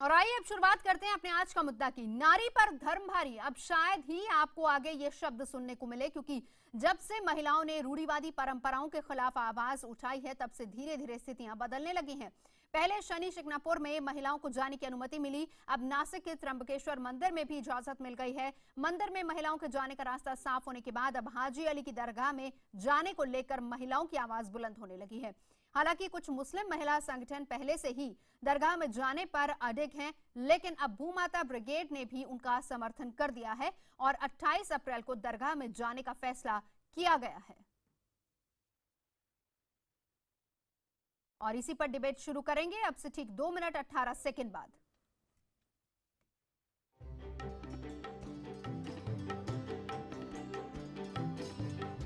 और आइए अब शुरुआत करते हैं अपने आज का मुद्दा की। नारी पर धर्म भारी। अब शायद ही आपको आगे ये शब्द सुनने को मिले, क्योंकि जब से महिलाओं ने रूढ़िवादी परंपराओं के खिलाफ आवाज उठाई है तब से धीरे धीरे स्थितियां बदलने लगी हैं। पहले शनि शिंगणापुर में महिलाओं को जाने की अनुमति मिली, अब नासिक के त्र्यंबकेश्वर मंदिर में भी इजाजत मिल गई है। मंदिर में महिलाओं के जाने का रास्ता साफ होने के बाद अब हाजी अली की दरगाह में जाने को लेकर महिलाओं की आवाज बुलंद होने लगी है। हालांकि कुछ मुस्लिम महिला संगठन पहले से ही दरगाह में जाने पर अडिग हैं, लेकिन अब भूमाता ब्रिगेड ने भी उनका समर्थन कर दिया है और 28 अप्रैल को दरगाह में जाने का फैसला किया गया है। और इसी पर डिबेट शुरू करेंगे अब से ठीक 2 मिनट 18 सेकंड बाद।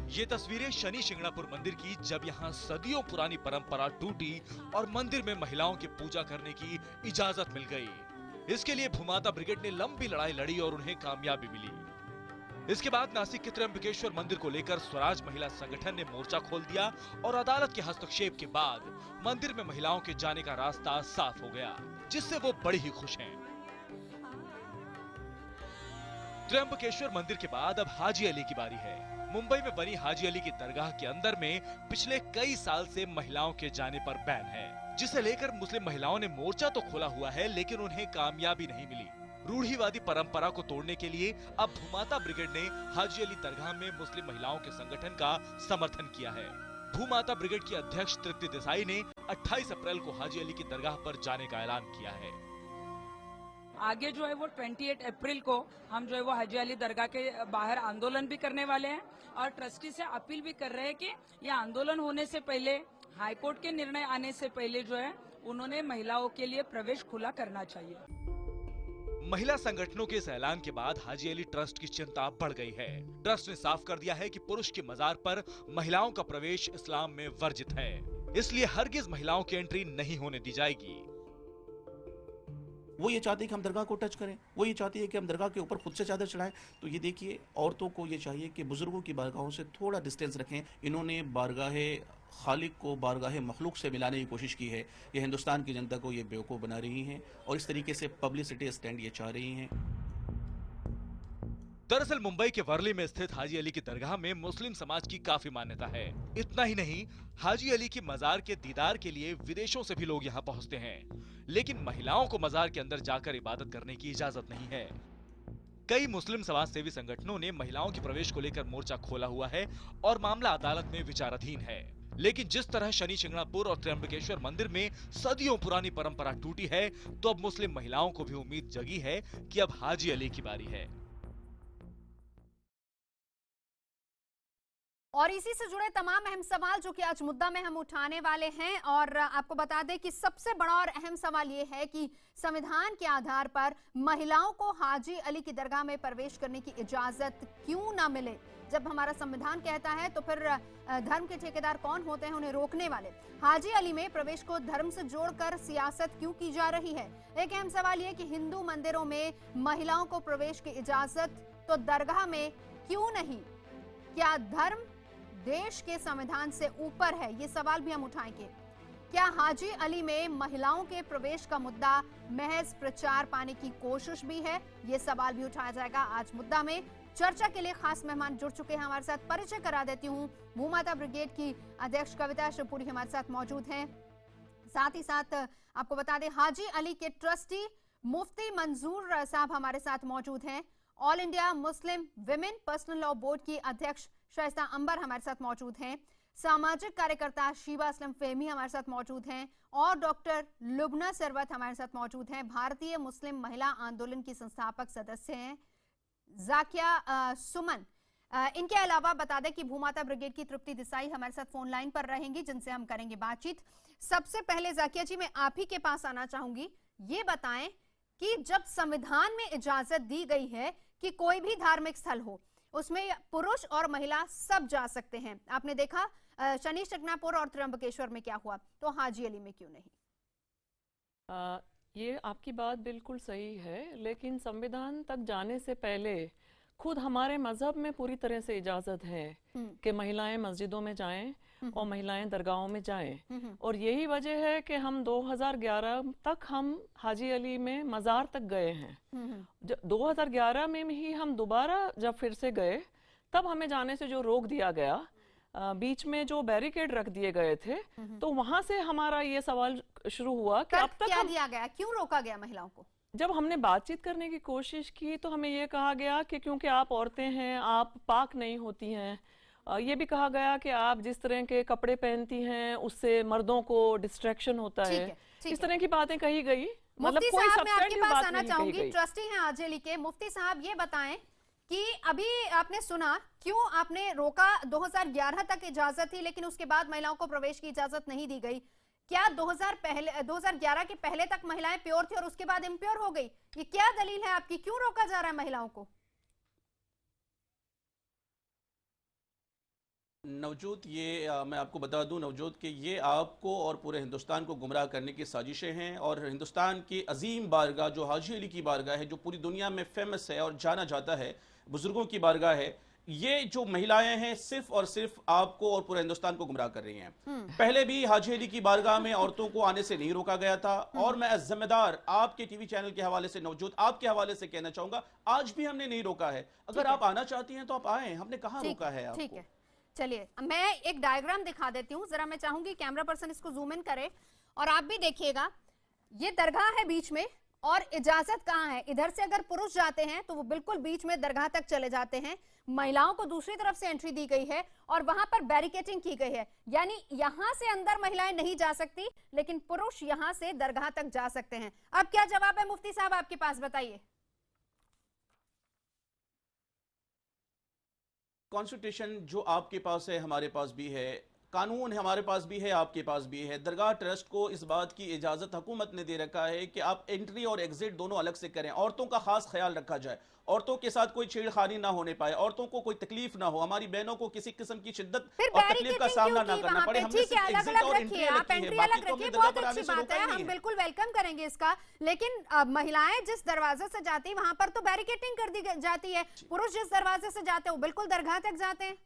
ये तस्वीरें शनि शिंगणापुर मंदिर की, जब यहाँ सदियों पुरानी परंपरा टूटी और मंदिर में महिलाओं की पूजा करने की इजाजत मिल गई। इसके लिए भूमाता ब्रिगेड ने लंबी लड़ाई लड़ी और उन्हें कामयाबी मिली। इसके बाद नासिक के त्र्यंबकेश्वर मंदिर को लेकर स्वराज महिला संगठन ने मोर्चा खोल दिया और अदालत के हस्तक्षेप के बाद मंदिर में महिलाओं के जाने का रास्ता साफ हो गया, जिससे वो बड़ी ही खुश हैं। त्र्यंबकेश्वर मंदिर के बाद अब हाजी अली की बारी है। मुंबई में बनी हाजी अली की दरगाह के अंदर में पिछले कई साल से महिलाओं के जाने पर बैन है, जिसे लेकर मुस्लिम महिलाओं ने मोर्चा तो खोला हुआ है, लेकिन उन्हें कामयाबी नहीं मिली। रूढ़िवादी परंपरा को तोड़ने के लिए अब भूमाता ब्रिगेड ने हाजी अली दरगाह में मुस्लिम महिलाओं के संगठन का समर्थन किया है। भूमाता ब्रिगेड की अध्यक्ष तृप्ति देसाई ने 28 अप्रैल को हाजी अली की दरगाह पर जाने का ऐलान किया है। आगे जो है वो 28 अप्रैल को हम जो है वो हाजी अली दरगाह के बाहर आंदोलन भी करने वाले हैं और ट्रस्टी से अपील भी कर रहे हैं कि यह आंदोलन होने से पहले, हाईकोर्ट के निर्णय आने से पहले जो है उन्होंने महिलाओं के लिए प्रवेश खुला करना चाहिए। महिला संगठनों के इस ऐलान के बाद हाजी अली ट्रस्ट की चिंता बढ़ गई है। ट्रस्ट ने साफ कर दिया है कि पुरुष के मजार पर महिलाओं का प्रवेश इस्लाम में वर्जित है, इसलिए हरगिज महिलाओं की एंट्री नहीं होने दी जाएगी। वो ये चाहते हैं कि हम दरगाह को टच करें, वो ये चाहती है कि हम दरगाह के ऊपर खुद से चादर चढ़ाएं। तो ये देखिए, औरतों को ये चाहिए कि बुजुर्गों की बारगाहों से थोड़ा डिस्टेंस रखें। इन्होंने बारगाह खालिक को बारगाह मखलूक से मिलाने की कोशिश की है। ये हिंदुस्तान की जनता को ये बेवकूफ़ बना रही हैं और इस तरीके से पब्लिसिटी स्टैंड ये चाह रही हैं। दरअसल मुंबई के वर्ली में स्थित हाजी अली की दरगाह में मुस्लिम समाज की काफी मान्यता है। इतना ही नहीं, हाजी अली की मजार के दीदार के लिए विदेशों से भी लोग यहाँ पहुँचते हैं, लेकिन महिलाओं को मजार के अंदर जाकर इबादत करने की इजाजत नहीं है। कई मुस्लिम समाज सेवी संगठनों ने महिलाओं के प्रवेश को लेकर मोर्चा खोला हुआ है और मामला अदालत में विचाराधीन है। लेकिन जिस तरह शनि शिंगणापुर और त्र्यंबकेश्वर मंदिर में सदियों पुरानी परंपरा टूटी है, तो अब मुस्लिम महिलाओं को भी उम्मीद जगी है कि अब हाजी अली की बारी है। और इसी से जुड़े तमाम अहम सवाल जो कि आज मुद्दा में हम उठाने वाले हैं, और आपको बता दें कि सबसे बड़ा और अहम सवाल ये है कि संविधान के आधार पर महिलाओं को हाजी अली की दरगाह में प्रवेश करने की इजाजत क्यों ना मिले। जब हमारा संविधान कहता है तो फिर धर्म के ठेकेदार कौन होते हैं उन्हें रोकने वाले। हाजी अली में प्रवेश को धर्म से जोड़कर सियासत क्यों की जा रही है। एक अहम सवाल ये कि हिंदू मंदिरों में महिलाओं को प्रवेश की इजाजत तो दरगाह में क्यों नहीं। क्या धर्म देश के संविधान से ऊपर है, ये सवाल भी हम उठाएंगे। क्या हाजी अली में महिलाओं के प्रवेश का मुद्दा महज प्रचार पाने की कोशिश भी है, ये सवाल भी उठाया जाएगा आज मुद्दा में। चर्चा के लिए खास मेहमान जुड़ चुके हैं हमारे साथ। परिचय करा देती हूँ, भूमाता ब्रिगेड की अध्यक्ष कविता शिवपुरी हमारे साथ मौजूद हैं। साथ ही साथ आपको बता दें, हाजी अली के ट्रस्टी मुफ्ती मंजूर साहब हमारे साथ मौजूद हैं। All India Muslim women personal law board की अध्यक्ष शाइस्ता अंबर हमारे साथ मौजूद हैं। सामाजिक कार्यकर्ता शीबा असलम फेहमी हमारे साथ मौजूद हैं और डॉक्टर लुबना सरवत हमारे साथ मौजूद हैं। भारतीय मुस्लिम महिला आंदोलन की संस्थापक सदस्य हैं जाकिया सुमन। इनके अलावा बता दें कि भूमाता ब्रिगेड की तृप्ति देसाई हमारे साथ फोन लाइन पर रहेंगी, जिनसे हम करेंगे बातचीत। सबसे पहले जाकिया जी, मैं आप ही के पास आना चाहूंगी। ये बताएं कि जब संविधान में इजाजत दी गई है कि कोई भी धार्मिक स्थल हो उसमें पुरुष और महिला सब जा सकते हैं, आपने देखा शनि शिंगणापुर और त्र्यंबकेश्वर में क्या हुआ, तो हाजी अली में क्यों नहीं। ये आपकी बात बिल्कुल सही है, लेकिन संविधान तक जाने से पहले खुद हमारे मजहब में पूरी तरह से इजाजत है कि महिलाएं मस्जिदों में जाएं और महिलाएं दरगाहों में जाएं, और यही वजह है कि हम 2011 तक हम हाजी अली में मज़ार तक गए हैं। 2011 में ही हम दोबारा जब फिर से गए तब हमें जाने से जो रोक दिया गया, बीच में जो बैरिकेड रख दिए गए थे, तो वहां से हमारा ये सवाल शुरू हुआ कि अब तक क्या दिया गया, क्यों रोका गया महिलाओं को? जब हमने बातचीत करने की कोशिश की तो हमें ये कहा गया कि क्योंकि आप औरतें हैं, आप पाक नहीं होती हैं। ये भी कहा गया कि आप जिस तरह के कपड़े पहनती हैं उससे मर्दों को डिस्ट्रैक्शन होता है। इस तरह की बातें कही गई। मुफ्ती साहब, मैं आपके पास आना चाहूंगी, ट्रस्टी हैं हाजी अली के। मुफ्ती साहब ये बताएं कि अभी आपने सुना क्यों आपने रोका। 2011 तक इजाजत थी लेकिन उसके बाद महिलाओं को प्रवेश की इजाजत नहीं दी गई। क्या 2011 के पहले तक महिलाएं प्योर थी और उसके बाद इम्प्योर हो गई? ये क्या दलील है आपकी, क्यों रोका जा रहा है महिलाओं को? नवजोत, ये मैं आपको बता दूं नवजोत कि ये आपको और पूरे हिंदुस्तान को गुमराह करने की साजिशें हैं, और हिंदुस्तान की अजीम बारगाह जो हाजी अली की बारगाह है, जो पूरी दुनिया में फेमस है और जाना जाता है, बुजुर्गों की बारगाह है, ये जो महिलाएं हैं सिर्फ और सिर्फ आपको और पूरे हिंदुस्तान को गुमराह कर रही हैं। पहले भी हाजी अली की बारगाह में औरतों को आने से नहीं रोका गया था, और मैं जिम्मेदार आपके टीवी चैनल के हवाले से नवजोत आपके हवाले से कहना चाहूंगा, आज भी हमने नहीं रोका है। अगर आप आना चाहती हैं तो आप आए, हमने कहाँ रोका है आपको। ठीक है, चलिए मैं एक डायग्राम दिखा देती हूँ जरा। मैं चाहूंगी कैमरा पर्सन इसको जूम इन करे और आप भी देखिएगा। ये दरगाह है बीच में, और इजाजत कहाँ है? इधर से अगर पुरुष जाते हैं तो वो बिल्कुल बीच में दरगाह तक चले जाते हैं। महिलाओं को दूसरी तरफ से एंट्री दी गई है और वहां पर बैरिकेडिंग की गई है, यानी यहां से अंदर महिलाएं नहीं जा सकती लेकिन पुरुष यहां से दरगाह तक जा सकते हैं। अब क्या जवाब है मुफ्ती साहब आपके पास, बताइए। कॉन्स्टिट्यूशन जो आपके पास है हमारे पास भी है, कानून हमारे पास भी है आपके पास भी है। दरगाह ट्रस्ट को इस बात की इजाज़त हुकूमत ने दे रखा है कि आप एंट्री और एग्जिट दोनों अलग से करें। औरतों का खास ख्याल रखा जाए, औरतों के साथ कोई छेड़खानी ना होने पाए, औरतों को कोई तकलीफ ना हो, हमारी बहनों को किसी किस्म की शिद्दत और तकलीफ का सामना ना करना पड़े। हमने सिर्फ एग्जिट और एंट्री अलग की है, बाकी तो हमने दरगाह पर आने से रोका ही नहीं है। हम बिल्कुल वेलकम करेंगे इसका, लेकिन महिलाएं जिस दरवाजे से जाती है वहां पर तो बैरिकेडिंग कर दी जाती है। पुरुष जिस दरवाजे से जाते हैं वो बिल्कुल दरगाह तक जाते हैं।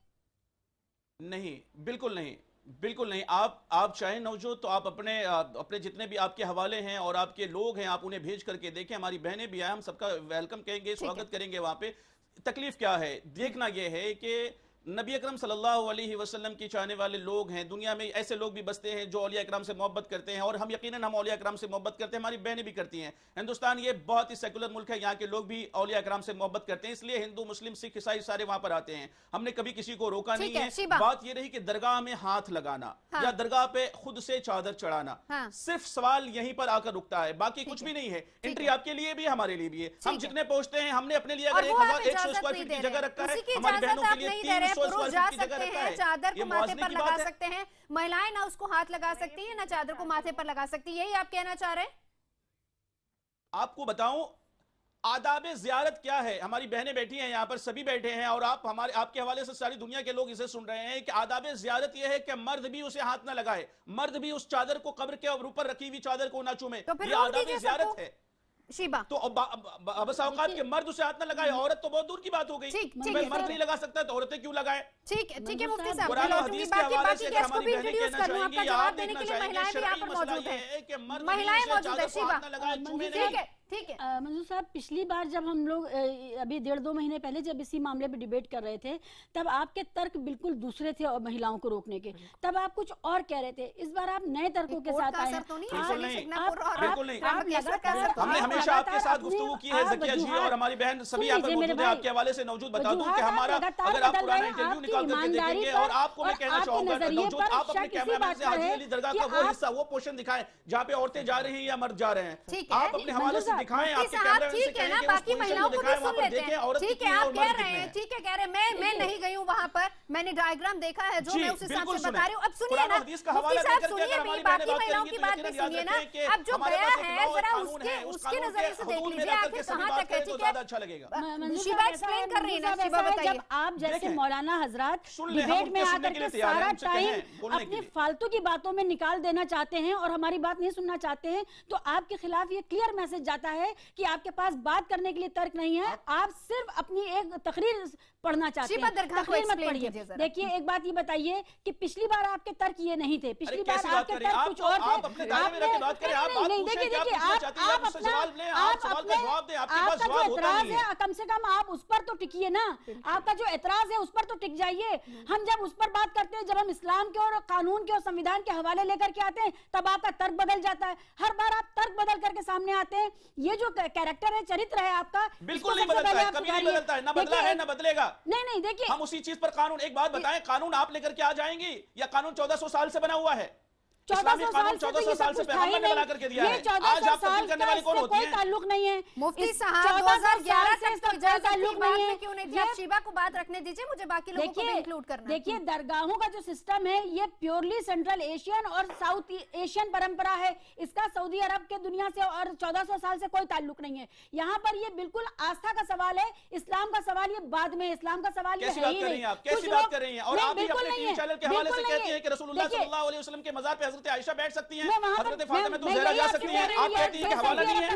नहीं, बिल्कुल नहीं, बिल्कुल नहीं। आप चाहें नवजोत तो आप अपने जितने भी आपके हवाले हैं और आपके लोग हैं आप उन्हें भेज करके देखें। हमारी बहनें भी आए, हम सबका वेलकम करेंगे, स्वागत करेंगे वहां पे। तकलीफ क्या है, देखना यह है कि नबी अकरम सल्लल्लाहु अलैहि वसल्लम की चाहने वाले लोग हैं। दुनिया में ऐसे लोग भी बसते हैं जो औलिया इकराम से मोहब्बत करते हैं, और हम यकीनन हम औलिया इकराम से मोहब्बत करते हैं, हमारी बहनें भी करती हैं। हिंदुस्तान ये बहुत ही सेकुलर मुल्क है, यहाँ के लोग भी औलिया इकराम से मोहब्बत करते हैं, इसलिए हिंदू मुस्लिम सिख ईसाई सारे वहां पर आते हैं। हमने कभी किसी को रोका नहीं है। बात ये रही कि दरगाह में हाथ लगाना या दरगाह पे खुद से चादर चढ़ाना, सिर्फ सवाल यहीं पर आकर रुकता है, बाकी कुछ भी नहीं है। एंट्री आपके लिए भी हमारे लिए भी है। हम जितने पहुंचते हैं हमने अपने लिए अगर 1,100 स्क्वायर फीट की जगह रखा है, हमारी बहनों के लिए 300 स्क्वायर फीट की हैं, चादर को माथे पर लगा सकते हैं। महिलाएं ना उसको हाथ लगा सकती है ना चादर को माथे पर लगा सकती, यही आप कहना चाह रहे हैं? आपको बताऊं आदाब ज़ियारत क्या है। हमारी बहनें बैठी हैं यहाँ पर, सभी बैठे हैं, और आपके हवाले से सारी दुनिया के लोग इसे सुन रहे हैं कि आदाब ज़ियारत यह है कि मर्द भी उसे हाथ ना लगाए, मर्द भी उस चादर को कब्र के ऊपर रखी हुई चादर को ना चूमे। ये आदाब ज़ियारत है। शिबा तो बस औकात के मर्द उसे हाथ न लगाए, औरत तो बहुत दूर की बात हो गई। मर्द नहीं लगा सकता तो औरतें क्यों लगाए? ठीक है मुफ्ती साहब, कुरान और हदीस के हवाले से अगर हमारी बहनें कहना चाहेंगी या आप देखना चाहेंगे, शरई मसला ये है कि मर्द महिलाएं मौजूद है। शिबा ठीक है मंजूर साहब, पिछली बार जब हम लोग अभी 1.5-2 महीने पहले जब इसी मामले पे डिबेट कर रहे थे तब आपके तर्क बिल्कुल दूसरे थे और महिलाओं को रोकने के, तब आप कुछ और कह रहे थे। इस बार आप नए तर्कों के साथ आए हैं। बिल्कुल नहीं, हमने हमेशा आपके साथ गुफ्तगू की है। ज़किया जी और हमारी बहन सभी यहाँ पर मौजूद है। आपके हवाले से नवजोत बता दूं कि हमारा अगर आप पुराना इंटरव्यू निकाल करके देखेंगे, और आपको मैं कहना चाहूंगा नवजोत, आप अपने कैमरामैन से हाजी अली दरगाह का वो हिस्सा वो पोर्शन दिखाएं जहां पे औरतें जा रही हैं या मर्द जा रहे हैं। आप अपने हवाले से दिखाएं, आपके कैमरामैन से कहें कि बाकी महिलाओं को भी सुन लेते हैं। औरत ठीक है, आप कह रहे हैं, ठीक है कह रहे हैं, मैं नहीं गई हूं वहां पर, मैंने डायग्राम देखा है जो मैं उस हिसाब से बता रही हूं। अब सुनिए ना मुफ्ती साहब, सुनिए भी, बाकी महिलाओं की बात भी सुनिए ना। अब जो गया है जरा उसके नजरिए से देख लीजिए आखिर कहां तक है। ठीक है, अच्छा लगेगा। शिबा एक्सप्लेन कर रही है ना, शिबा बताइए। आप जैसे मौलाना हजरात डिबेट में आकर के सारा टाइम अपनी फालतू की बातों में निकाल देना चाहते हैं और हमारी बात नहीं सुनना चाहते हैं, तो आपके खिलाफ ये क्लियर मैसेज जाता है कि आपके पास बात करने के लिए तर्क नहीं है, आप सिर्फ अपनी एक तकरीर पढ़ना चाहते हैं। तकरीर मत पढ़िए। देखिए एक बात ये बताइए कि पिछली बार आपके तर्क ये नहीं थे, पिछली बार आपके तर्क कुछ और थे। आपका जो एतराज है कम से कम आप उस पर तो टिकिए ना, आपका जो एतराज है उस पर तो टिक जाइए। हम जब उस पर बात करते हैं, जब हम इस्लाम के और कानून के और संविधान के हवाले लेकर के आते हैं, तब आपका तर्क बदल जाता है। हर बार आप तर्क बदल करके सामने आते हैं। ये जो कैरेक्टर है, चरित्र है आपका, बिल्कुल नहीं बदलता है, कभी नहीं बदलता है, ना बदला है ना बदलेगा। नहीं देखिए, हम उसी चीज पर कानून, एक बात बताएं, कानून आप लेकर के आ जाएंगी या कानून 1400 साल से बना हुआ है? 1400 साल से पैगंबर ने बना करके दिया है। आज आप तब्दील करने वाले कौन होती हैं? ताल्लुक नहीं है। मुफ्ती साहब 2011 तक तो इजाजत ताल्लुक नहीं है। क्यों नहीं थी? आप शीबा को बात रखने दीजिए, मुझे बाकी लोगों को भी इंक्लूड करना है। देखिए दरगाहों का जो सिस्टम है ये प्योरली सेंट्रल एशियन और साउथ एशियन परंपरा है। इसका सऊदी अरब के दुनिया से और 1400 साल से कोई ताल्लुक नहीं है। यहाँ पर ये बिल्कुल आस्था का सवाल है, इस्लाम का सवाल ये बाद में, इस्लाम का सवाल ये है ही नहीं। कैसी बात कर रही हैं? और आप भी अपने टीवी चैनल के हवाले से कहती हैं कि रसूलुल्लाह सल्लल्लाहु अलैहि वसल्लम के मज़ार पे हज़रत आयशा बैठ सकती हैं, हज़रत फातिमा तो ज़हरा जा सकती हैं। आप कहती हैं कि हवाला नहीं है।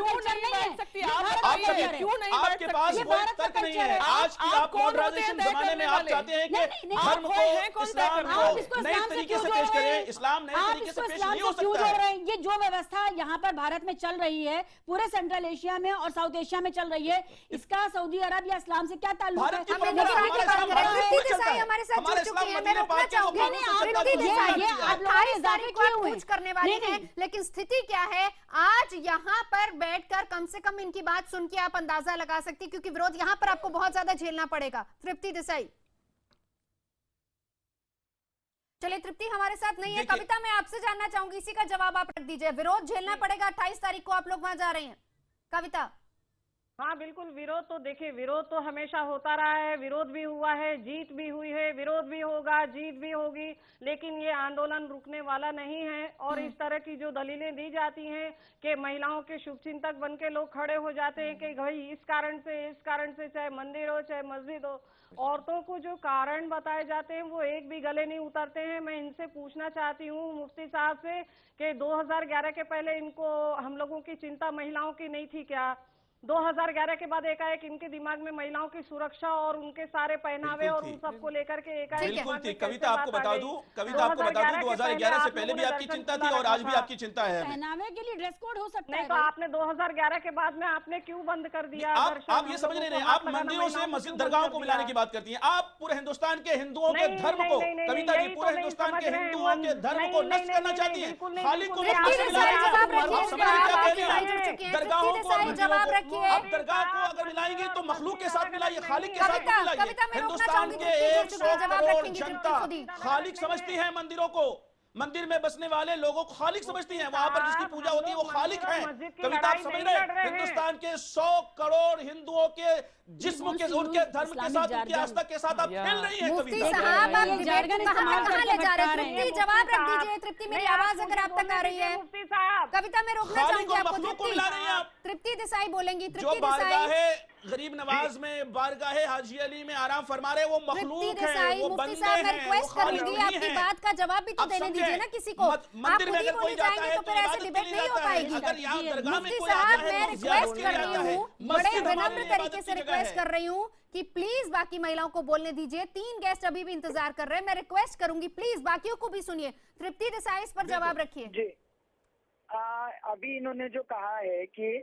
आपके पास कोई तर्क नहीं है। आज की आप मॉडर्नाइजेशन जमाने में आप चाहते हैं कि धर्म को, इस्लाम को नए तरीके से पेश करें। इस्लाम नए तरीके से पेश नहीं हो सकता है। ये जो व्यवस्था यहाँ पर भारत में चल रही है, पूरे सेंट्रल एशिया में और साउथ एशिया में चल रही है, इसका सऊदी अरब या इस्लाम से क्या ताल्लुक है? हमारे साथ जुड़ चुकी है। मैं रोकना चाहूंगी, कुछ करने वाली है, लेकिन स्थिति क्या है? आज यहाँ पर बैठकर कम से कम इनकी बात सुन के आप अंदाजा लगा सकती, क्योंकि विरोध यहाँ पर आपको बहुत ज्यादा झेलना पड़ेगा। तृप्ति देसाई, चलिए तृप्ति हमारे साथ नहीं है। कविता, मैं आपसे जानना चाहूंगी, इसी का जवाब आप रख दीजिए। विरोध झेलना पड़ेगा, 28 तारीख को आप लोग वहां जा रहे हैं। कविता। हाँ बिल्कुल, विरोध तो देखिए, विरोध तो हमेशा होता रहा है, विरोध भी हुआ है, जीत भी हुई है, विरोध भी होगा, जीत भी होगी, लेकिन ये आंदोलन रुकने वाला नहीं है। और इस तरह की जो दलीलें दी जाती हैं कि महिलाओं के शुभचिंतक बन के लोग खड़े हो जाते हैं कि भाई इस कारण से, चाहे मंदिर हो चाहे मस्जिद हो, औरतों को जो कारण बताए जाते हैं वो एक भी गले नहीं उतरते हैं। मैं इनसे पूछना चाहती हूँ मुफ्ती साहब से कि 2011 के पहले इनको, हम लोगों की चिंता महिलाओं की नहीं थी क्या? 2011 के बाद एकाएक इनके दिमाग में महिलाओं की सुरक्षा और उनके सारे पहनावे और उन सबको लेकर के एकाएक बिल्कुल थी। कविता आपको बता दूं, 2011 से पहले भी आपकी चिंता थी और आज भी आपकी चिंता है। पहनावे के लिए ड्रेस कोड हो सकता है। नहीं तो आपने 2011 के बाद में आपने क्यों बंद कर दिया? आप ये समझ नहीं, आप मंदिरों से मस्जिद दरगाहों को मिलाने की बात करती हैं। आप पूरे हिंदुस्तान के हिंदुओं के धर्म को, कविता जी, पूरे हिंदुस्तान के हिंदुओं के धर्म को नष्ट करना चाहती है। खाली को जवाब आप दरगाह को अगर मिलाएंगे तो मखलूक के साथ मिलाइए, खालिक के साथ मिलाइए। हिंदुस्तान के 100 करोड़ जनता खालिक समझती है मंदिरों को, मंदिर में बसने वाले लोगों को खालिक समझती हैं। वहां पर जिसकी पूजा होती है वो खालिक है। कविता आप समझ रहे हैं? हिंदुस्तान के 100 करोड़ हिंदुओं के जिस्म के, उनके धर्म के साथ, उनकी आस्था के साथ आप खेल रही हैं। मुफ्ती साहब, आप डिबेट को कहां ले जा रहे हैं? तृप्ति जवाब रख दीजिए। तृप्ति, मेरी आवाज अगर आप तक आ रही है। मुफ्ती साहब, कविता मैं रोकना चाहूंगी आपको। तृप्ति देसाई बोलेंगी। जो बारगाहे गरीब नवाज में, बारगाहे हाजी अली में आराम फरमा रहे, वो मखलूक है, वो बंदे हैं, रिक्वेस्ट करूंगी आपकी बात का जवाब भी तो देने दीजिए ना किसी को। मंदिर में अगर कोई जाता है तो फिर ऐसे डिबेट नहीं हो पाएगी। मुफ्ती साहब, मैं रिक्वेस्ट कर रही हूँ, बड़े विनम्र तरीके से रिक्वेस्ट कर रही हूँ कि प्लीज बाकी महिलाओं को बोलने दीजिए। 3 गेस्ट अभी भी इंतजार कर रहे हैं। मैं रिक्वेस्ट करूंगी प्लीज बाकियों को भी सुनिए। तृप्ति देसाई, इस पर जवाब रखिए। जी, अभी इन्होंने जो कहा है कि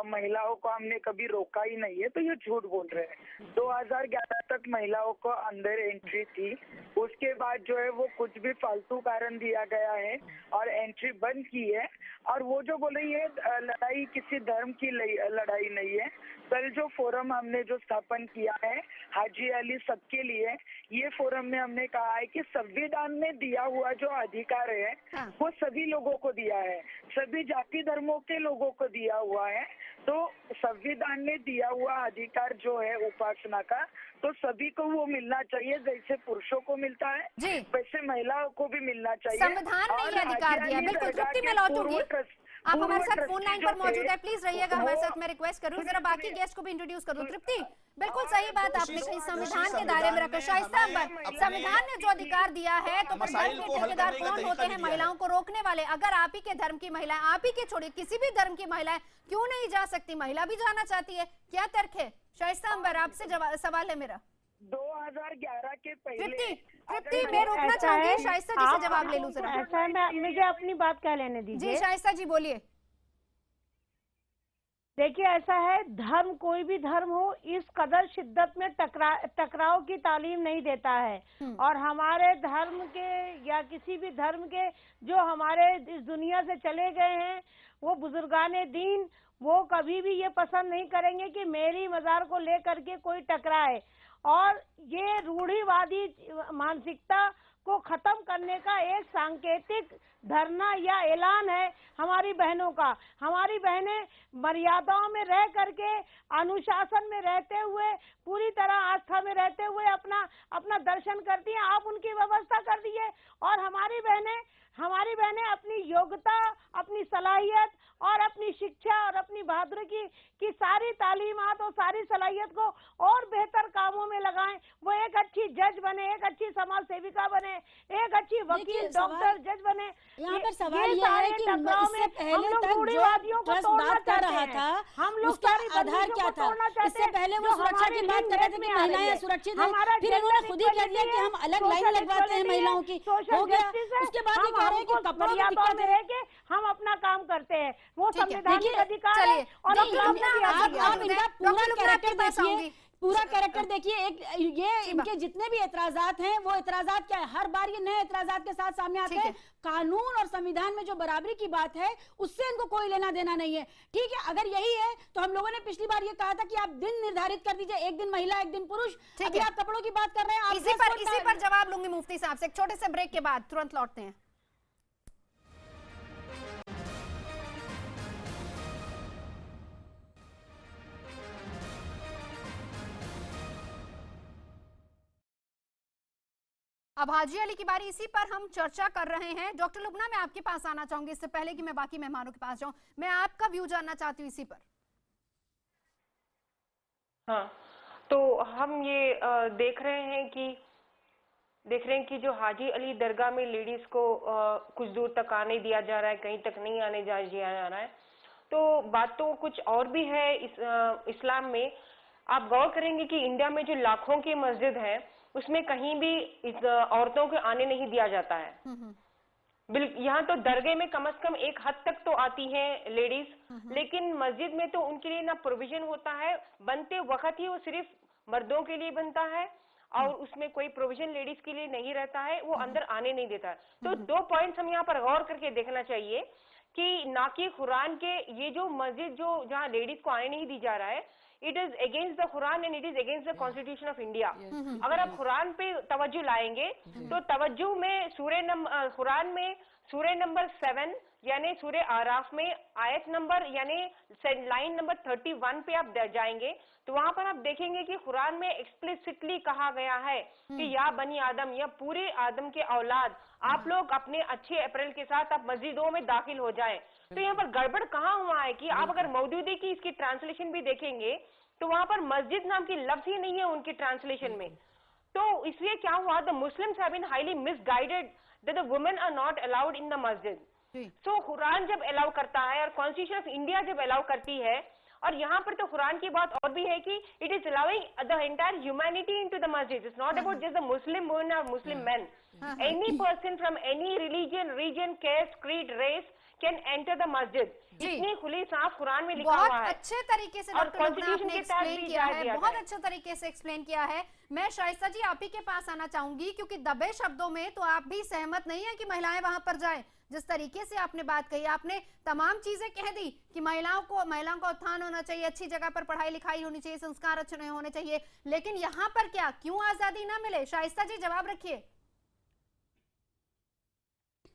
महिलाओं को हमने कभी रोका ही नहीं है, तो ये झूठ बोल रहे हैं। 2011 तक महिलाओं को अंदर एंट्री थी, उसके बाद जो है वो कुछ भी फालतू कारण दिया गया है और एंट्री बंद की है। और वो जो बोल रही है लड़ाई किसी धर्म की लड़ाई नहीं है। कल जो फोरम हमने जो स्थापन किया है हाजी अली सबके लिए, ये फोरम में हमने कहा है कि संविधान में दिया हुआ जो अधिकार है वो सभी लोगों को दिया है, सभी जाति धर्मों के लोगों को दिया हुआ है। तो संविधान ने दिया हुआ अधिकार जो है उपासना का, तो सभी को वो मिलना चाहिए। जैसे पुरुषों को मिलता है वैसे महिलाओं को भी मिलना चाहिए। संविधान ने ये अधिकार दिया, बिल्कुल। तृप्ति, मैं लौटूंगी। आप हमारे साथ फोन लाइन पर मौजूद है, प्लीज रहिएगा हमारे साथ। मैं रिक्वेस्ट करूं जरा बाकी गेस्ट को भी इंट्रोड्यूस कर दूं। तृप्ति, बिल्कुल सही बात आपने कही, संविधान के दायरे में रखा। शाइस्ता अंबर, संविधान ने जो अधिकार दिया है तो फिर धर्म के ठेकेदार कौन होते हैं महिलाओं को रोकने वाले? अगर आप ही के धर्म की महिलाएं, आप ही के छोड़िए किसी भी धर्म की महिलाएं क्यों नहीं जा सकती? महिला भी जाना चाहती है, क्या तर्क है? शाइस्ता अंबर, आपसे सवाल है मेरा। 2011 के पहले तृप्ति, मैं रोकना चाहूंगी, शाइस्ता जी से जवाब ले लूं जरा। ऐसा है, मुझे अपनी बात कह लेने दीजिए। जी शाइस्ता जी बोलिए। देखिए ऐसा है, धर्म कोई भी धर्म हो इस कदर शिद्दत में टकराव की तालीम नहीं देता है। और हमारे धर्म के या किसी भी धर्म के जो हमारे इस दुनिया से चले गए हैं, वो बुजुर्गाने दीन, वो कभी भी ये पसंद नहीं करेंगे कि मेरी मजार को लेकर के कोई टकराए। और ये रूढ़िवादी मानसिकता को खत्म करने का एक सांकेतिक धरना या ऐलान है हमारी बहनों का। हमारी बहनें मर्यादाओं में रह करके, अनुशासन में रहते हुए, पूरी तरह आस्था में रहते हुए अपना दर्शन करती हैं। आप उनकी व्यवस्था कर दीजिए। और हमारी बहनें अपनी योग्यता, अपनी सलाहियत और अपनी शिक्षा और अपनी बहादुरी की सारी तालीमात और सारी सलाहियत को और बेहतर कामों में लगाएं। वो एक अच्छी जज बने, एक अच्छी समाज सेविका बने, एक अच्छी वकील, डॉक्टर, जज बने। यहाँ पर सवाल ये है कि इससे पहले तक जो ट्रस्ट बात कर रहा था, हम लोग उसका आधार क्या था? इससे पहले वो सुरक्षा की बात कर रहे थे कि महिलाएं सुरक्षित हैं, फिर इन्होंने खुद ही कह दिया कि हम अलग लाइन लगवाते हैं महिलाओं की, हो गया। उसके बाद ये कह रहे हैं कि कपड़ों की दिक्कत है कि हम अपना काम करते हैं, वो संवैधानिक अधिकार है। और आप इनका पूरा कैरेक्टर देखिए, पूरा कैरेक्टर देखिए। ये इनके जितने भी एतराजात हैं, वो एतराजात क्या है? हर बार ये नए एतराजात के साथ सामने आते हैं। कानून और संविधान में जो बराबरी की बात है, उससे इनको कोई लेना देना नहीं है। ठीक है, अगर यही है तो हम लोगों ने पिछली बार ये कहा था कि आप दिन निर्धारित कर दीजिए, एक दिन महिला एक दिन पुरुष। अभी आप कपड़ों की बात कर रहे हैं। इसी पर जवाब लूंगी मुफ्ती साहब से एक छोटे से ब्रेक के बाद, तुरंत लौटते हैं। अब हाजी अली की बारी, इसी पर हम चर्चा कर रहे हैं। डॉक्टर लुबना, मैं आपके पास आना चाहूंगी इससे पहले कि मैं बाकी मेहमानों के पास जाऊं। मैं आपका व्यू जानना चाहती हूँ इसी पर। हाँ, तो हम ये देख रहे हैं कि जो हाजी अली दरगाह में लेडीज को कुछ दूर तक आने दिया जा रहा है, कहीं तक नहीं आने दिया जा रहा है। तो बात तो कुछ और भी है इस्लाम में। आप गौर करेंगे कि इंडिया में जो लाखों की मस्जिद है, उसमें कहीं भी औरतों को आने नहीं दिया जाता है। यहाँ तो दरगाह में कम से कम एक हद तक तो आती हैं लेडीज, लेकिन मस्जिद में तो उनके लिए ना प्रोविजन होता है। बनते वक्त ही वो सिर्फ मर्दों के लिए बनता है और उसमें कोई प्रोविजन लेडीज के लिए नहीं रहता है, वो अंदर आने नहीं देता है। तो 2 पॉइंट्स हम यहाँ पर गौर करके देखना चाहिए कि ना कि कुरान के ये जो मस्जिद जो जहाँ लेडीज को आने नहीं दी जा रहा है, it is against the Quran and it is against the constitution of India. अगर आप कुरान पे तवज्जो लाएंगे तो तवज्जो में कुरान में सूरह नंबर 7 यानी सूरह आराफ में आयत नंबर यानी लाइन नंबर 31 पे आप जाएंगे तो वहां पर आप देखेंगे कि कुरान में एक्सप्लिसिटली कहा गया है कि या बनी आदम, या पूरे आदम के औलाद, आप लोग अपने अच्छे अप्रैल के साथ आप मस्जिदों में दाखिल हो जाएं। तो यहाँ पर गड़बड़ कहाँ हुआ है कि आप अगर मौजूदी की इसकी ट्रांसलेशन भी देखेंगे तो वहां पर मस्जिद नाम की लफ्ज ही नहीं है उनकी ट्रांसलेशन में। तो इसलिए क्या हुआ, the Muslims have been highly misguided that the women are not allowed in the मस्जिद। सो कुरान जब अलाउ करता है और कॉन्स्टिट्यूशन ऑफ इंडिया जब अलाउ करती है, और यहाँ पर तो कुरान की बात और भी है कि it is allowing the entire humanity into the मस्जिद। It's not about just the Muslim women और Muslim men. Any person from any religion, reason, caste, creed, race can enter the मस्जिद। इतनी खुली साफ कुरान में लिखा हुआ है। अच्छे तरीके से डॉक्टर लुबना आपने एक्सप्लेन किया है, बहुत अच्छे तरीके से एक्सप्लेन किया है। मैं शाइस्ता जी आप ही के पास आना चाहूंगी, क्योंकि दबे शब्दों में तो आप भी सहमत नहीं है कि महिलाएं वहां पर जाएं। जिस तरीके से आपने बात कही, आपने तमाम चीजें कह दी कि महिलाओं का उत्थान होना चाहिए, अच्छी जगह पर पढ़ाई लिखाई होनी चाहिए, संस्कार अच्छे होने चाहिए, लेकिन यहाँ पर क्या, क्यों आजादी ना मिले? शाइस्ता जी जवाब रखिए।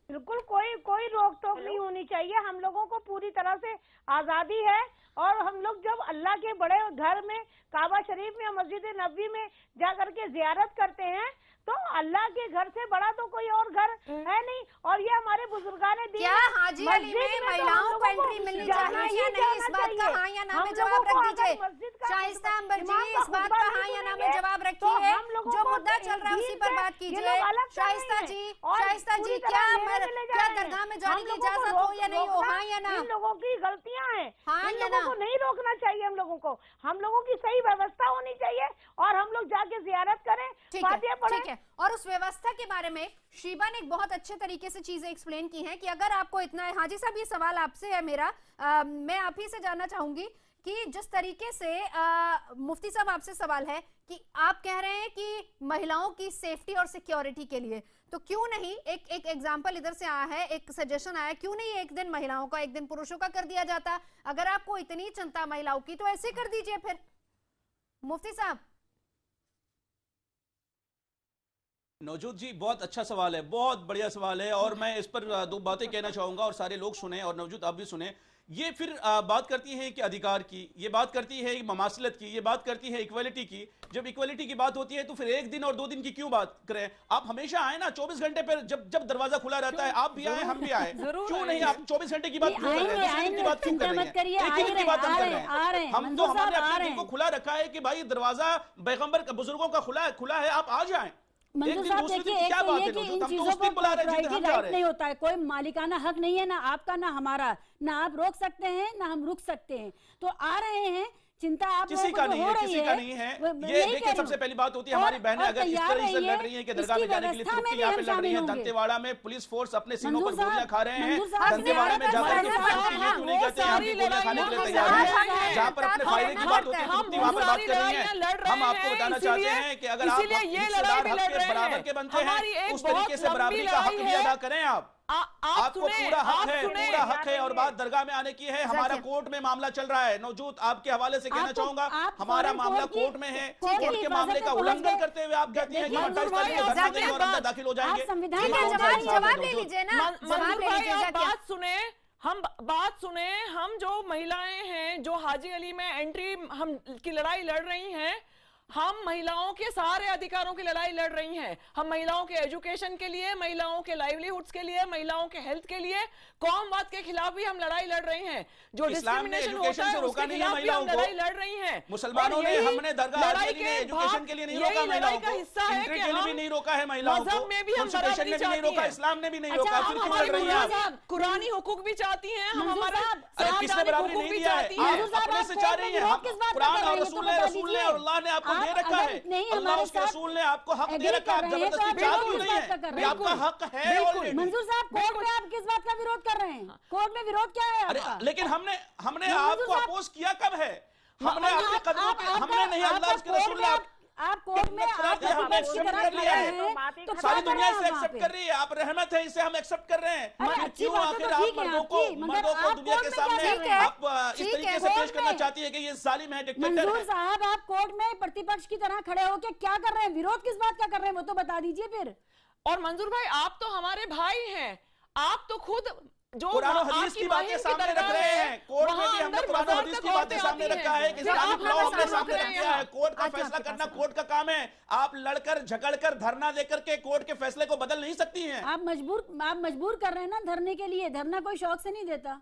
बिल्कुल कोई रोक टोक नहीं होनी चाहिए। हम लोगों को पूरी तरह से आजादी है और हम लोग जब अल्लाह के बड़े घर में काबा शरीफ में मस्जिद नबी में जा करके जियारत करते हैं तो अल्लाह के घर से बड़ा तो कोई और घर है नहीं। और ये हमारे बुजुर्गान ने क्या हाजी अली में महिलाओं को एंट्री मिलनी चाहिए या नहीं, इस बात का हाँ या ना में जवाब रख दीजिए। शाइस्ता अंबर जी, इस बात का हाँ या ना में जवाब रखिए। जो मुद्दा चल रहा है उसी पर बात कीजिए। शाइस्ता जी क्या दरगाह में जाने की इजाजत हो या नहीं हो, हाँ या ना? इन लोगों की गलतियां हैं, हाँ इन या लोगों ना? को नहीं रोकना चाहिए। हम लोगों की सही व्यवस्था होनी चाहिए और हम लोग जाके जियारत करें, फातिहा पढ़ें। और उस व्यवस्था के बारे में शीबा ने एक बहुत अच्छे तरीके से चीजें एक्सप्लेन की हैं कि अगर आपको इतना है। हाजी साहब, ये सवाल आपसे है मेरा, मैं आप ही से जानना चाहूंगी कि जिस तरीके से मुफ्ती साहब आपसे सवाल है कि आप कह रहे हैं कि महिलाओं की सेफ्टी और सिक्योरिटी के लिए, तो क्यों नहीं एक एग्जांपल इधर से आया है, एक सजेशन आया, क्यों नहीं एक दिन महिलाओं का एक दिन पुरुषों का कर दिया जाता? अगर आपको इतनी चिंता महिलाओं की तो ऐसे कर दीजिए फिर। मुफ्ती साहब। नवजोत जी, बहुत अच्छा सवाल है, बहुत बढ़िया सवाल है और मैं इस पर दो बातें कहना चाहूंगा और सारे लोग सुने और नवजोत आप भी सुने। ये फिर बात करती है कि अधिकार की, ये बात करती है ममासलत की, ये बात करती है इक्वलिटी की। जब इक्वलिटी की बात होती है तो फिर एक दिन और 2 दिन की क्यों बात करें? आप हमेशा आए ना 24 घंटे पर, जब दरवाजा खुला रहता है आप भी आए हम भी आए, क्यों नहीं? आप 24 घंटे की बात क्यों कर रहे हैं? दूसरे दिन की बात क्यों कर रहे हैं? एक ही दिन की बात हम कर रहे हैं। हम तो हमारे अपने दिल को खुला रखा है कि भाई दरवाजा पैगंबर बुजुर्गों का खुला है, आप आ जाएं। मंजूर साहब देखिए, एक तो ये कि इन चीजों को प्रॉपर्टी राइट नहीं होता है, कोई मालिकाना हक नहीं है, ना आपका ना हमारा, ना आप रोक सकते हैं ना हम रुक सकते हैं। तो आ रहे हैं, चिंता आप किसी का नहीं है, किसी का नहीं है। ये देखिए सबसे पहली बात होती है हमारी बहनें अगर इस तरह से लड़ रही हैं कि दरगाह में जाने के लिए तुर्की यहाँ पे लड़ रही हैं। दंतेवाड़ा में पुलिस फोर्स अपने सीनों पर गोलियां खा रहे हैं, दंतेवाड़ा में जाकर के क्यों नहीं कहते हम भी गोलियां खाने के लिए तैयार हैं। जहाँ पर अपने फायदे की बात होती है तुर्की वहाँ पर बात कर रही है। हम आपको बताना चाहते हैं कि अगर आप हिस्सेदार हक के बराबर के बनते हैं उस तरीके से बराबरी का हक भी अदा करें। आपको पूरा हक है और बात दरगाह में आने की है। हमारा कोर्ट में मामला चल रहा है। नवजोत आपके हवाले से कहना चाहूंगा, हमारा मामला कोर्ट में है। कोर्ट के मामले का उल्लंघन करते हुए आप कहते हैं कि 28 तारीख को धरना देंगे और अंदर दाखिल हो जाएंगे। जवाब ले लीजिए ना, बात सुने। हम जो महिलाएं हैं जो हाजी अली में एंट्री हम की लड़ाई लड़ रही हैं, हम महिलाओं के सारे अधिकारों की लड़ाई लड़ रही हैं। हम महिलाओं के एजुकेशन के लिए, महिलाओं के लाइवलीहुड्स के लिए, महिलाओं के हेल्थ के लिए, कौमवाद के खिलाफ भी हम लड़ाई लड़ रही हैं। जो डिस्क्रिमिनेशन होता है उसके खिलाफ भी हम लड़ाई लड़ रही हैं। मुसलमानों ने, हमने दरगाह एजुकेशन के लिए नहीं रोका महिलाओं को, एंट्री के लिए भी नहीं रोका है महिलाओं को, में भी हम बराबरी भी नहीं रोका, इस्लाम ने भी नहीं रोका, फिर क्यों लड़ रही हैं? कुरानी हुकूक भी चाहती हैं हम, हमारा किसने बराबरी नहीं दिया है? आप अपने से चाह रही हैं। कुरान और रसूल ने और अल्लाह ने आपको दे रखा है, अल्लाह उसके रसूल ने आपको हक दे रखा है, आप जबरदस्ती चाह क्यों नहीं है? ये आपका हक है ऑलरेडी। मंजूर साहब, कोर्ट में आप किस बात का विरोध कर रहे हैं? कोर्ट में विरोध क्या है आपका? लेकिन हमने आपको अपोज किया कब है? हमने अपने कदमों पे, हमने नहीं, अल्लाह उसके रसूल ने आप कोर्ट में हमने एक्सेप्ट कर लिया है, तो सारी दुनिया इसे एक्सेप्ट कर रही है। आप रहमत है, इसे हम एक्सेप्ट कर रहे हैं। क्यों आखिर आप मर्दों को दुनिया के सामने आप इस तरीके से पेश करना चाहती है कि ये जालिम है, डिक्टेटर है? मंजूर साहब, आप कोर्ट में प्रतिपक्ष की तरह खड़े होकर क्या कर रहे हैं? विरोध किस बात का कर रहे हैं वो तो बता दीजिए फिर। और मंजूर भाई, आप तो हमारे भाई हैं, आप तो खुद जो कुरान और हदीस की बातें सामने रख रहे हैं। कोर्ट में भी हमने कुरान और हदीस की बातें सामने रखा है कि इस्लामिक लॉ हमने सामने रख दिया है। कोर्ट का फैसला करना कोर्ट का काम है। आप लड़कर झगड़कर धरना देकर के कोर्ट के फैसले को बदल नहीं सकती हैं। आप मजबूर कर रहे हैं ना धरने के लिए। धरना कोई शौक से नहीं देता।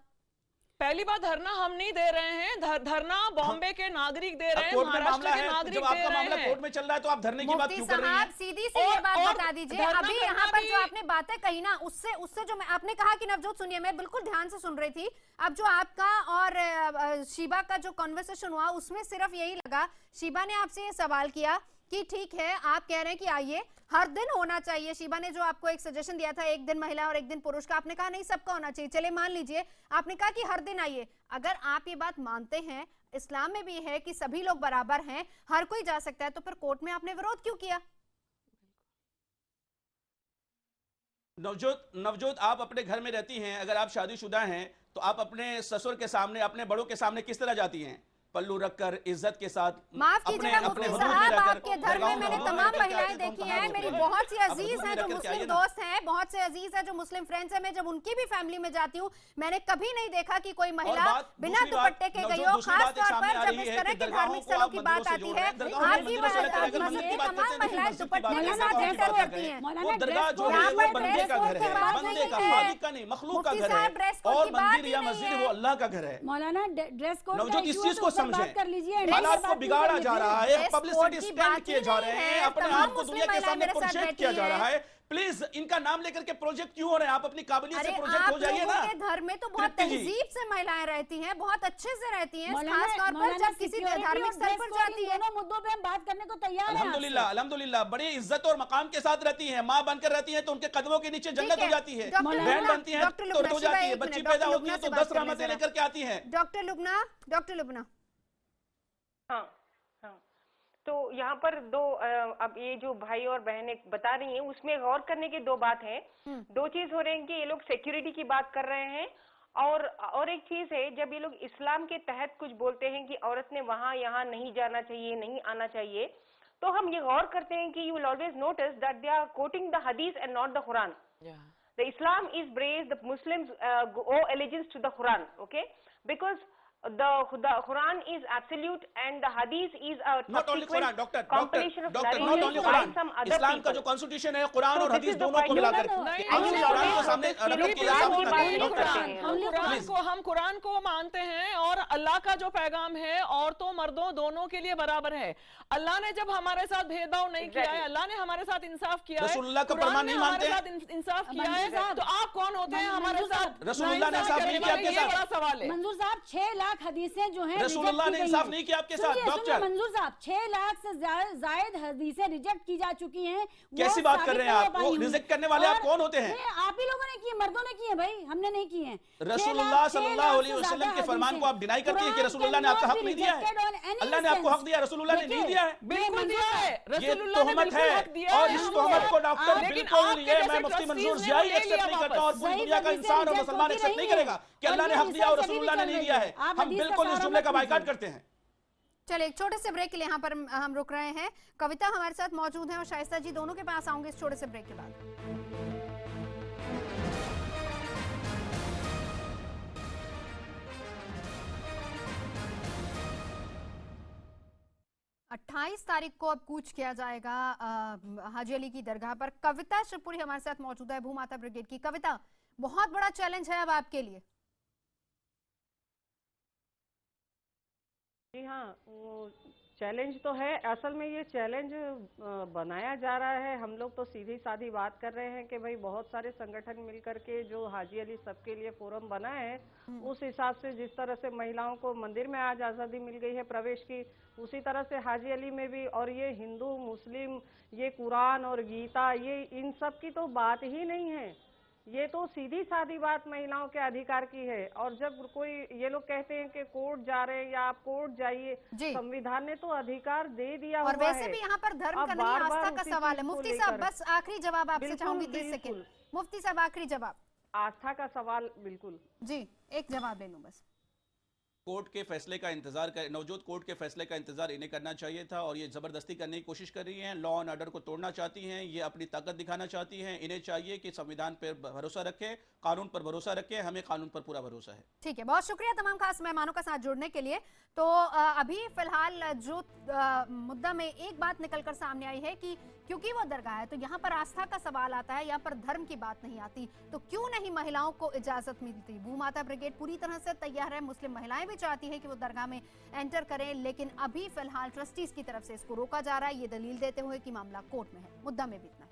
पहली बात, धरना हम नहीं दे रहे हैं, धरना बॉम्बे के नागरिक दे रहे हैं, महाराष्ट्र के नागरिक दे रहे हैं। कोर्ट में चल रहा है तो आप धरने की बात क्यों कर रही हैं? सीधी सी ये बात बता दीजिए। अभी यहाँ पर जो आपने बातें कही ना, उससे जो आपने कहा कि नवजोत सुनिए, मैं बिल्कुल ध्यान से सुन रही थी। अब जो आपका और शीबा का जो कॉन्वर्सेशन हुआ उसमें सिर्फ यही लगा, शीबा ने आपसे ये सवाल किया कि ठीक है आप कह रहे हैं कि आइए हर दिन होना चाहिए। शीबा ने जो आपको एक सजेशन दिया था, एक दिन महिला और एक दिन पुरुष का, आपने कहा नहीं सबका होना चाहिए। चले मान लीजिए आपने कहा कि हर दिन आइए। अगर आप ये बात मानते हैं, इस्लाम में भी है कि सभी लोग बराबर हैं, हर कोई जा सकता है, तो फिर कोर्ट में आपने विरोध क्यों किया? नवजोत आप अपने घर में रहती हैं, अगर आप शादीशुदा हैं तो आप अपने ससुर के सामने, अपने बड़ों के सामने किस तरह जाती हैं? पल्लू रखकर इज्जत के साथ माफ कीजिएगा मुफ्ती साहब, आपके धर्म में मैंने तमाम महिलाएं देखी हैं, मेरी बहुत सी अजीज हैं जो मुस्लिम दोस्त हैं, बहुत से अजीज हैं जो मुस्लिम फ्रेंड्स हैं, मैं जब उनकी भी फैमिली में जाती हूँ मैंने कभी नहीं देखा कि कोई महिला बिना दुपट्टे के गई हो, खास तौर पर जब इस तरह के धार्मिक स्थलों की बात आती है। आपकी मस्जिद की तमाम महिलाएं दुपट्टे के साथ एंटर करती हैं। यहाँ पर ड्रेस कोड की बात नहीं है, मुफ्ती साहब ड्रेस कोड की बात ही नहीं है। वो अल्लाह का घर है। मौलाना ड्रेस कोड नवजोत इस चीज को समझे, कर लीजिए, हालात को बिगाड़ा जा रहा है, पब्लिसिटी स्टंट किए जा रहे हैं, अपने आप को दुनिया के सामने प्रोजेक्ट किया जा रहा है। प्लीज इनका नाम लेकर के प्रोजेक्ट क्यों हो रहे हैं? आप अपनी काबिलियत से प्रोजेक्ट हो जाइए ना। के घर में तो बहुत तहजीब से महिलाएं रहती हैं, बहुत अच्छे से रहती हैं, खास तौर पर जब किसी धार्मिक स्थल पर जाती है। दोनों मुद्दों पे हम बात करने को तैयार हैं। अल्हम्दुलिल्लाह अल्हम्दुलिल्लाह, बड़ी इज्जत और मकाम के साथ रहती हैं, माँ बनकर रहती हैं तो उनके कदमों के नीचे जन्नत हो जाती है, बहन बनती है तो हो जाती है, बच्ची पैदा होती है तो 10 रहमतें लेकर के आती है। डॉक्टर लुबना हाँ हाँ, तो यहाँ पर अब ये जो भाई और बहनें बता रही हैं उसमें गौर करने की दो बात है। दो चीज हो रही है कि ये लोग सिक्योरिटी की बात कर रहे हैं और एक चीज है जब ये लोग इस्लाम के तहत कुछ बोलते हैं कि औरत ने वहां यहाँ नहीं जाना चाहिए, नहीं आना चाहिए, तो हम ये गौर करते हैं कि you will always notice that they are quoting the हदीस एंड नॉट द कुरान। The Islam is praised, the Muslims owe allegiance to the Quran, okay? Because the Quran is absolute and the Hadith is a not only Quran, doctor, compilation of not only Quran, some other Islam का जो constitution है कुरान और हदीस दोनों को मिलाकर हम कुरान को मानते हैं और अल्लाह का जो पैगाम है औरतों मर्दों दोनों के लिए बराबर है। अल्लाह ने जब हमारे साथ भेदभाव नहीं किया है, अल्लाह ने हमारे साथ इंसाफ किया है, रसूलुल्लाह का फरमान नहीं मानते हैं, इंसाफ किया है, तो आप कौन होते हैं हमारे साथ? रसूलुल्लाह ने इंसाफ नहीं किया आपके साथ? बड़ा सवाल है। मंजूर साहब 6 लाख हदीसें जो हैं रसूलुल्लाह ने इंसाफ नहीं किया आपके साथ? डॉक्टर मंजूर साहब 6 लाख से जायद हदीसें रिजेक्ट की जा चुकी हैं। कैसी बात कर रहे हैं आप? वो रिजेक्ट करने वाले आप कौन होते हैं? आप ही लोगों ने की, मर्दों ने की है भाई, हमने नहीं की है। रसूलुल्लाह सल्लल्लाहु अलैहि वसल्लम के फरमान को आप डिनाई करती हैं कि रसूलुल्लाह ने आपका हक नहीं दिया है? अल्लाह ने आपको हक दिया, रसूलुल्लाह ने नहीं दिया है? बिल्कुल दिया है, ये तोहमत है और इस तोहमत को डॉक्टर बिल्कुल ये मैं मुफ्ती मंजूर जिया एक्सेप्ट नहीं करता और पूरी दुनिया का इंसान और मुसलमान एक्सेप्ट नहीं करेगा कि अल्लाह ने हक दिया और रसूलुल्लाह ने नहीं दिया है। हम बिल्कुल इस जुमले का बायकॉट करते हैं। चलिए एक छोटे से ब्रेक के लिए यहाँ पर हम रुक रहे हैं। कविता हमारे साथ मौजूद है और शाइस्ता जी, दोनों के पास आऊंगे इस छोटे से ब्रेक के बाद। 28 तारीख को अब कूच किया जाएगा हाजी अली की दरगाह पर। कविता शिवपुरी हमारे साथ मौजूद है, भूमाता ब्रिगेड की। कविता, बहुत बड़ा चैलेंज है अब आपके लिए। जी हाँ, चैलेंज तो है। असल में ये चैलेंज बनाया जा रहा है। हम लोग तो सीधी सादी बात कर रहे हैं कि भाई बहुत सारे संगठन मिलकर के जो हाजी अली सबके लिए फोरम बना है, उस हिसाब से जिस तरह से महिलाओं को मंदिर में आज आज़ादी मिल गई है प्रवेश की, उसी तरह से हाजी अली में भी। और ये हिंदू मुस्लिम, ये कुरान और गीता, ये इन सब की तो बात ही नहीं है। ये तो सीधी सादी बात महिलाओं के अधिकार की है। और जब कोई ये लोग कहते हैं कि कोर्ट जा रहे हैं या आप कोर्ट जाइए, संविधान ने तो अधिकार दे दिया और वैसे भी यहाँ पर धर्म का नहीं आस्था का सवाल है। मुफ्ती साहब, बस आखिरी जवाब आपसे चाहूंगी, 30 सेकंड। मुफ्ती साहब, आखिरी जवाब। आस्था का सवाल, बिल्कुल जी, एक जवाब ले लूं बस। कोर्ट के फैसले का इंतजार कर, नवजोत कोर्ट के फैसले का इंतजार इन्हें करना चाहिए था और ये जबरदस्ती करने की कोशिश कर रही हैं। लॉ एंड ऑर्डर को तोड़ना चाहती हैं, ये अपनी ताकत दिखाना चाहती हैं। इन्हें चाहिए कि संविधान पर भरोसा रखें, कानून पर भरोसा रखें। हमें कानून पर पूरा भरोसा है। ठीक है, बहुत शुक्रिया तमाम खास मेहमानों का साथ जुड़ने के लिए। तो अभी फिलहाल जो मुद्दा में एक बात निकलकर सामने आई है कि क्योंकि वो दरगाह है तो यहाँ पर आस्था का सवाल आता है, यहाँ पर धर्म की बात नहीं आती, तो क्यों नहीं महिलाओं को इजाजत मिलती। भूमाता ब्रिगेड पूरी तरह से तैयार है, मुस्लिम महिलाएं भी चाहती है कि वो दरगाह में एंटर करें, लेकिन अभी फिलहाल ट्रस्टीज की तरफ से इसको रोका जा रहा है, ये दलील देते हुए कि मामला कोर्ट में है। मुद्दा में भी इतना।